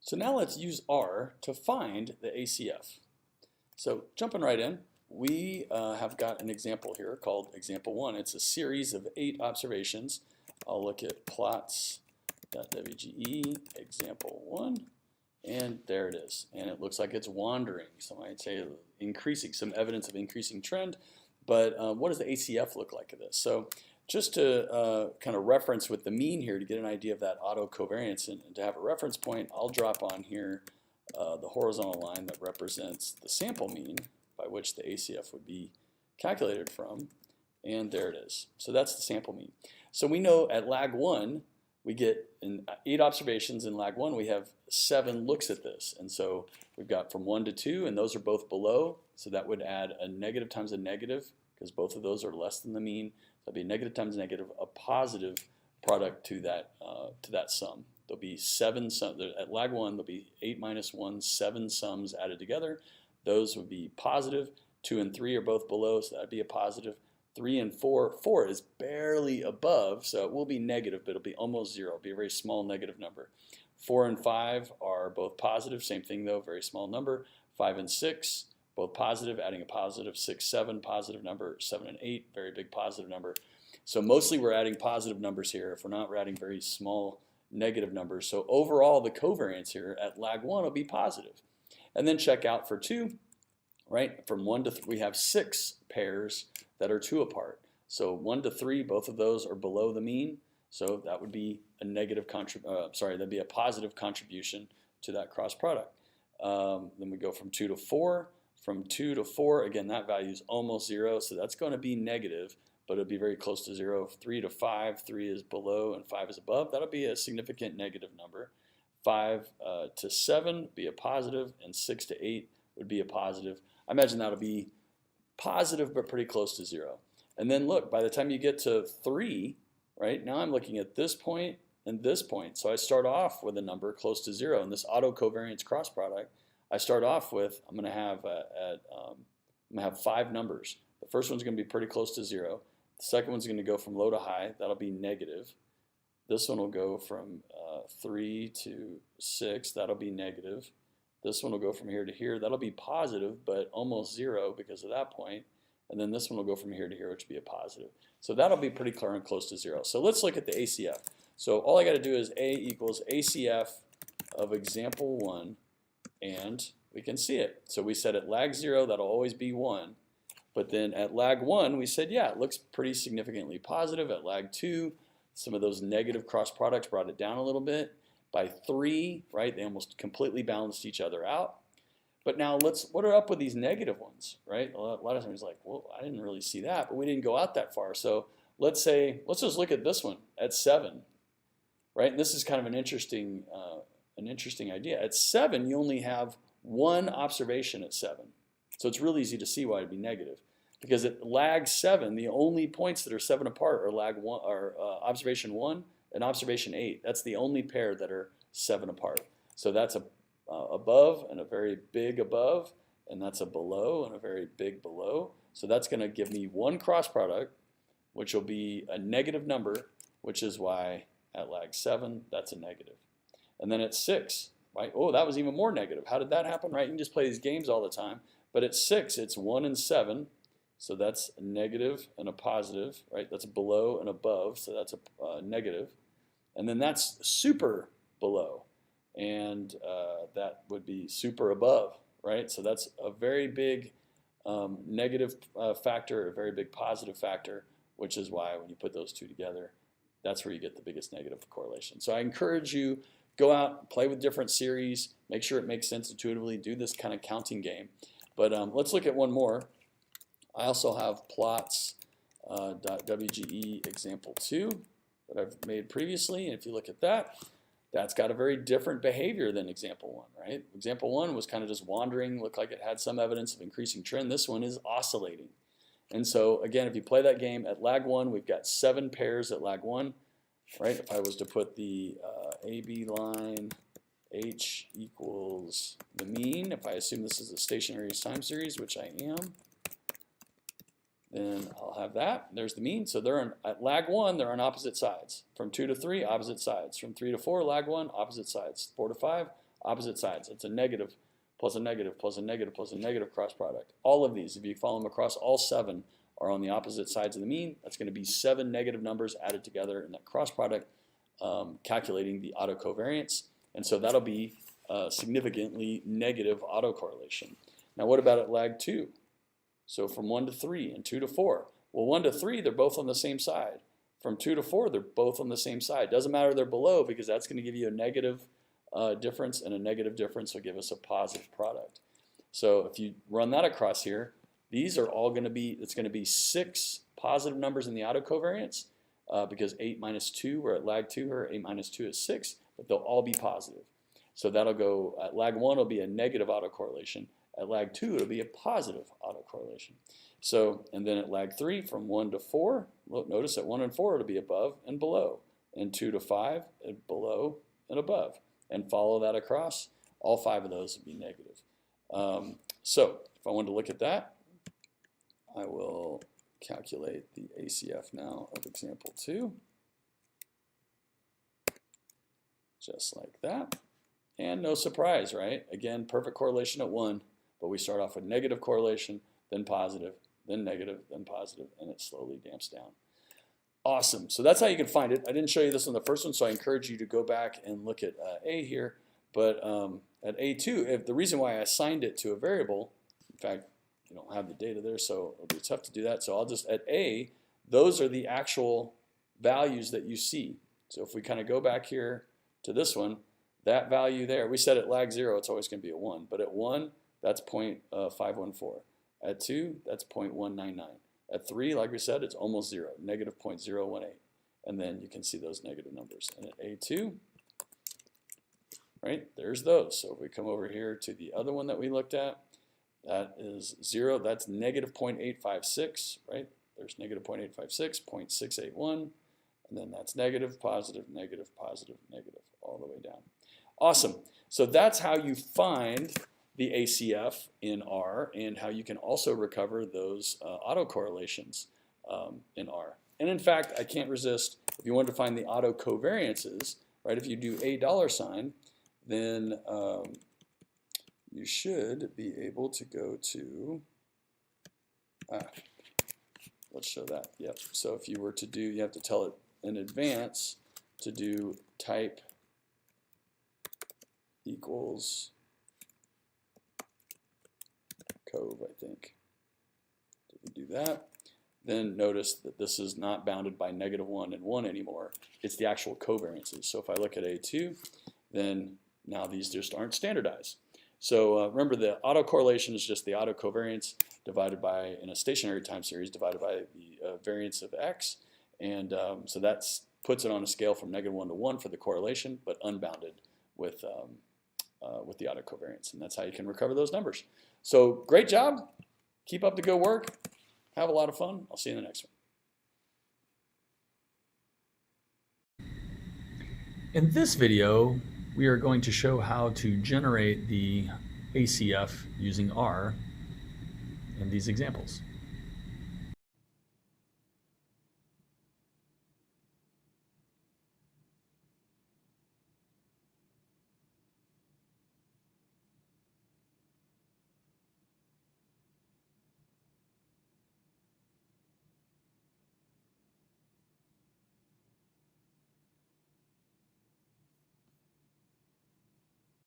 So now let's use R to find the ACF. So jumping right in, we have got an example here called example 1. It's a series of 8 observations. I'll look at plots.wge example 1, and there it is. And it looks like it's wandering. So I might say increasing, some evidence of increasing trend. But what does the ACF look like of this? So just to kind of reference with the mean here to get an idea of that auto covariance and to have a reference point, I'll drop on here the horizontal line that represents the sample mean by which the ACF would be calculated from, and there it is. So that's the sample mean. So we know at lag 1 we get in 8 observations. In lag 1 we have 7 looks at this, and so we've got from 1 to 2, and those are both below, so that would add a negative times a negative because both of those are less than the mean. So that'd be negative times negative, a positive product to that sum. There'll be 7 sums at lag 1. There'll be 8 minus 1, 7 sums added together. Those would be positive. 2 and 3 are both below, so that'd be a positive. 3 and 4 is barely above, so it will be negative, but it'll be almost 0. It'll be a very small negative number. 4 and 5 are both positive, same thing though, very small number. 5 and 6, both positive, adding a positive. 6, 7, positive number. 7 and 8, very big positive number. So mostly we're adding positive numbers here. If we're not, we're adding very small negative numbers. So overall, the covariance here at lag 1 will be positive. And then check out for 2, right? From 1 to 3, we have 6 pairs that are 2 apart. So 1 to 3, both of those are below the mean. So that would be a negative that'd be a positive contribution to that cross product. Then we go from 2 to 4. From 2 to 4, again, that value is almost 0, so that's going to be negative, but it'll be very close to 0. 3 to 5, 3 is below and 5 is above. That'll be a significant negative number. 5 to 7 would be a positive, and 6 to 8 would be a positive. I imagine that'll be positive, but pretty close to 0. And then look, by the time you get to 3, right, now I'm looking at this point and this point. So I start off with a number close to 0. And this auto covariance cross product, I start off with, I'm going to have 5 numbers. The first one's going to be pretty close to 0. The second one's going to go from low to high. That'll be negative. This one will go from 3 to 6. That'll be negative. This one will go from here to here. That'll be positive, but almost 0 because of that point. And then this one will go from here to here, which would be a positive. So that'll be pretty clear and close to 0. So let's look at the ACF. So all I got to do is A equals ACF of example 1, and we can see it. So we said at lag 0, that'll always be 1. But then at lag 1, we said, yeah, it looks pretty significantly positive. At lag 2, some of those negative cross products brought it down a little bit. By 3, right, they almost completely balanced each other out. But now what are up with these negative ones, right? A lot of times it's like, well, I didn't really see that, but we didn't go out that far. So let's just look at this one at 7, right? And this is kind of an interesting idea. At 7, you only have 1 observation at 7. So it's really easy to see why it'd be negative. Because at lag 7, the only points that are 7 apart are observation 1 and observation 8. That's the only pair that are 7 apart. So that's a above and a very big above, and that's a below and a very big below. So that's going to give me 1 cross product, which will be a negative number, which is why at lag 7, that's a negative. And then at 6, right? Oh, that was even more negative. How did that happen, right? You can just play these games all the time. But at 6, it's 1 and 7. So that's a negative and a positive, right? That's a below and above, so that's a negative. And then that's super below, and that would be super above, right? So that's a very big negative factor, a very big positive factor, which is why when you put those two together, that's where you get the biggest negative correlation. So I encourage you, go out, play with different series, make sure it makes sense intuitively, do this kind of counting game. But let's look at one more. I also have plots.wge example 2 that I've made previously, and if you look at that, that's got a very different behavior than example 1, right? Example 1 was kind of just wandering, looked like it had some evidence of increasing trend. This one is oscillating. And so again, if you play that game at lag 1, we've got 7 pairs at lag 1, right? If I was to put the AB line H equals the mean, if I assume this is a stationary time series, which I am, then I'll have that. There's the mean. So they're at lag 1, they're on opposite sides. From 2 to 3, opposite sides. From 3 to 4, lag 1, opposite sides. 4 to 5, opposite sides. It's a negative plus a negative plus a negative plus a negative cross product. All of these, if you follow them across, all 7 are on the opposite sides of the mean. That's going to be 7 negative numbers added together in that cross product, calculating the autocovariance. And so that'll be significantly negative autocorrelation. Now what about at lag 2? So from 1 to 3 and 2 to 4. Well, 1 to 3, they're both on the same side. From 2 to 4, they're both on the same side. Doesn't matter they're below, because that's going to give you a negative difference, and a negative difference will give us a positive product. So if you run that across here, these are all going to be, it's going to be 6 positive numbers in the autocovariance, because 8 minus 2, we're at lag 2 here, 8 minus 2 is 6, but they'll all be positive. So that'll go, at lag 1 it'll be a negative autocorrelation, at lag 2 it'll be a positive autocorrelation. So, and then at lag 3, from 1 to 4, look, notice at 1 and 4 it'll be above and below, and 2 to 5, below and above. And follow that across, all 5 of those would be negative. So if I wanted to look at that, I will calculate the ACF now of example 2. Just like that. And no surprise, right? Again, perfect correlation at 1, but we start off with negative correlation, then positive, then negative, then positive, and it slowly damps down. Awesome. So that's how you can find it. I didn't show you this on the first one, so I encourage you to go back and look at A here. But at A2, the reason why I assigned it to a variable, in fact, you don't have the data there, so it'll be tough to do that. So I'll just, at A, those are the actual values that you see. So if we kind of go back here to this one, that value there, we said at lag 0, it's always going to be a 1. But at 1, that's 0.514. At 2, that's 0.199. At 3, like we said, it's almost 0, negative 0.018. And then you can see those negative numbers. And at A2, right, there's those. So if we come over here to the other one that we looked at, that is 0, that's negative 0.856, right? There's negative 0.856, 0.681, and then that's negative, positive, negative, positive, negative, all the way down. Awesome. So that's how you find the ACF in R, and how you can also recover those autocorrelations in R. And in fact, I can't resist, if you want to find the autocovariances, right, if you do $, then you should be able to go to, let's show that, yep. So if you were to do, you have to tell it in advance to do type equals cove, I think. If we do that, then notice that this is not bounded by -1 and 1 anymore. It's the actual covariances. So if I look at A2, then now these just aren't standardized. So remember, the autocorrelation is just the autocovariance divided by, in a stationary time series, divided by the variance of x. And so that puts it on a scale from -1 to 1 for the correlation, but unbounded with the autocovariance. And that's how you can recover those numbers. So great job. Keep up the good work. Have a lot of fun. I'll see you in the next one. In this video, we are going to show how to generate the ACF using R in these examples.